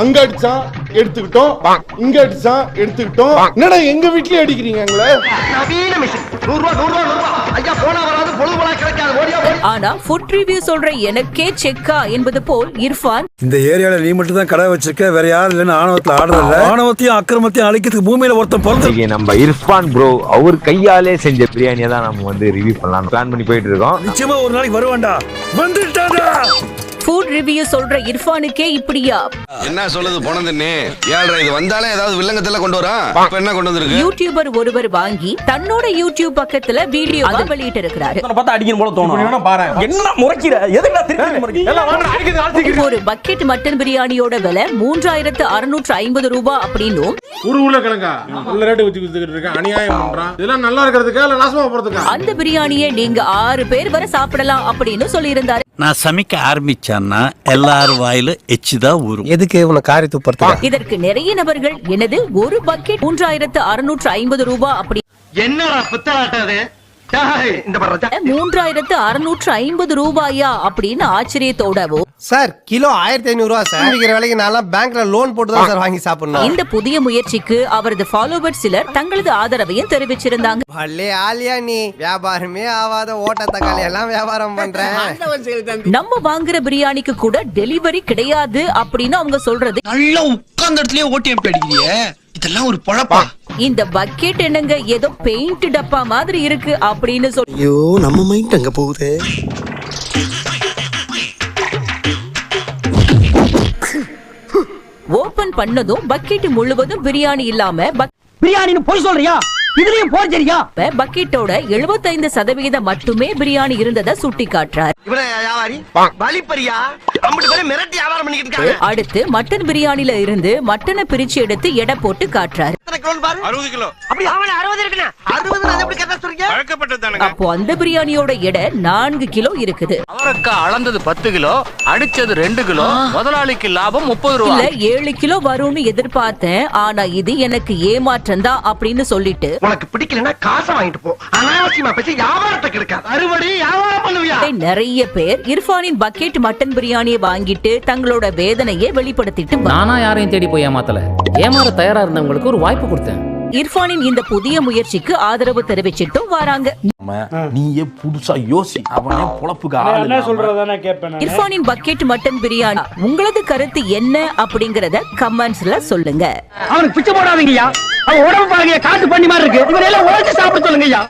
அங்க அடிச்சா எடுத்துக்கிட்டோம், இங்க அடிச்சா எடுத்துக்கிட்டோம். என்னடா எங்க வீட்லயே அடிக்கிறீங்களே? நவீன மிஷின் 100 ரூபாய் 100 ரூபாய் ஐயா போனா வராது பொழுதுபோலா கிடைக்காது ஓடியா. ஆனா ஃபுட் ரிவ்யூ சொல்ற எனக்கே செக்கா என்பது போல் இர்ஃபான் இந்த ஏரியால நீ மட்டும் தான் கடை வச்சிருக்க, வேற யாரும் இல்லன்னு ஆணவத்துல ஆடுறதில்ல. ஆணவத்தையும் அக்கிரமத்தையும் அழிக்கிறதுக்கு பூமியில ஒருத்தன் பிறந்து நம்ம இர்ஃபான் ப்ரோ அவர் கையாலே செஞ்ச பிரியாணியை தான் நம்ம வந்து ரிவ்யூ பண்ணலாம் பிளான் பண்ணி போயிட்டு இருக்கோம். நிச்சயமா ஒரு நாளைக்கு வருவான்டா, வந்துட்டாடா. ஃபுட் ரிவ்யூ சொல்ற இர்ஃபானுக்கே இப்படியா? என்ன சொல்லுது போனதுன்னு ஏழ்ரை இது வந்தாலே ஏதாவது வில்லங்கத்துல கொண்டு வரா. இப்ப என்ன கொண்டு வந்திருக்கு? யூடியூபர் ஒருவர் வாங்கி தன்னோட யூடியூப் பக்கத்துல வீடியோ வெளியிட்டு இருக்கிறாரு. பார்த்தா அடிக்கணும் போல தோணும். என்ன முறைக்கிற? எதுக்குடா திருப்பி முறைக்கிற? ஒரு பக்கெட் மட்டன் பிரியாணியோட விலை 3650 ரூபாய் அப்படின்னும் ஊருக்குள்ள கணக்கா நல்ல ரேட்டு வச்சு கொடுத்துக்கிட்டு இருக்கேன். அநியாயம் பண்றான். இதெல்லாம் நல்லா இருக்கிறதுக்கா இல்ல நாசமா போறதுக்கா? அந்த பிரியாணியை நீங்க 6 பேர் வரை சாப்பிடலாம் அப்படின்னு சொல்லி இருந்தாரு. நான் சமைக்க ஆரம்பிச்சேன்னா எல்லாரும் வாயில எச்சுதான் ஊரும். எதுக்கு உன காரி துப்புறதுக்கு? இதற்கு நிறைய நபர்கள் எனது ஒரு பக்கெட் 3650 ரூபாய் அப்படி என்னடா புத்தலாட்டது? இந்த 3650 ரூபாயா அப்படின்னு ஆச்சரியத்தோடவோ சார் கிலோ 1500 ரூபாய் சார். விக்கிற வேலைக்கு நான் பேங்க்ல லோன் போட்டு தான் சார் வாங்கி சாப்பிடணும். இந்த புதிய முயற்சிக்கு அவரது ஃபாலோவர்ஸ் சிலர் தங்களது ஆதரவையும் தெரிவிச்சிருந்தாங்க. பல்லே ஆலியா நீ வியாபாரமே ஆவாத ஓட்ட தக்காளி எல்லாம் வியாபாரம் பண்றேன். நம்ம வாங்குற பிரியாணிக்கு கூட டெலிவரி கிடையாது அப்படின்னு அவங்க சொல்றது. நல்லா உட்கார்ந்த இடத்துலயே ஓட்டியம் அடிக்கிறியே, இதெல்லாம் ஒரு பொழப்பா? இந்த பக்கெட் என்னங்க ஏதோ பெயிண்ட் டப்பா மாதிரி இருக்கு அப்படின்னு சொல்லி ஐயோ நம்ம மைண்ட் அங்க போகுது. ஓபன் பண்ணதும் பக்கெட் முழுவதும் பிரியாணி இல்லாம பிரியாணின்னு போய் சொல்றியா? இதுலயும் போர்ஜரியா? பக்கெட்டோட 75% மட்டுமே பிரியாணி இருந்ததை சுட்டி காட்டுறார். இவனே வியாபாரி பலிப்பரியா அம்பட்டு பேரை மிரட்டி வியாபாரம் பண்ணிக்கிட்டு இருக்காங்க. அடுத்து மட்டன் பிரியாணில இருந்து மட்டனை பிரிச்சு எடுத்து எடை போட்டு காட்டுறாரு. 60 கிலோ. அப்படி அவன 60 இருக்குனா 60 நான் எப்படி கரெக்ட்டா சொல்றீங்க? பழக்கப்பட்டதானங்க. அப்போ அந்த பிரியாணியோட எடை 4 கிலோ இருக்குது. அவரக்கா அளந்தது 10 கிலோ, அடிச்சது 2 கிலோ, முதலாளிக்கு லாபம் 30 இல்ல ரூபாய். 7 கிலோ வரும்னு எதிர்பார்த்தேன், ஆனா இது எனக்கு ஏமாற்றம் தான் அப்படின்னு சொல்லிட்டு உனக்கு பிடிக்கலனா காசை வாங்கிட்டு போ. அனாவசியமா பேசி வியாபாரத்தை கெடுக்காத. அறுவடை வியாபாரம் பண்ணுவியா? நிறைய பேர் இர்ஃபானின் பக்கெட் மட்டன் பிரியாணியை வாங்கிட்டு தங்களோட வேதனையை வெளிப்படுத்திட்டு நானா யாரையும் தேடி போய் ஏமாத்தல, ஏமாற தயாரா இருந்தவங்களுக்கு ஒரு வாய்ப்பு கொடுத்தேன். இர்ஃபானின் இந்த புதிய முயற்சிக்கு ஆதரவு தெரிவிச்சிட்டும் வராங்க. நீயே புதுசா யோசி, அவனே பொழப்புக்கு என்ன சொல்றதானே கேட்பேன். இர்ஃபானின் பக்கெட் மட்டன் பிரியாணி உங்களது கருத்து என்ன அப்படிங்கறத கமெண்ட்ஸ்ல சொல்லுங்க. அவனுக்கு பிச்சை போடாதீங்கய்யா. அவன் உடம்பு பாருங்க காட்டு பண்ணி மாதிரி இருக்கு. இவரெல்லாம் உழைச்சு சாப்பிட சொல்லுங்கய்யா.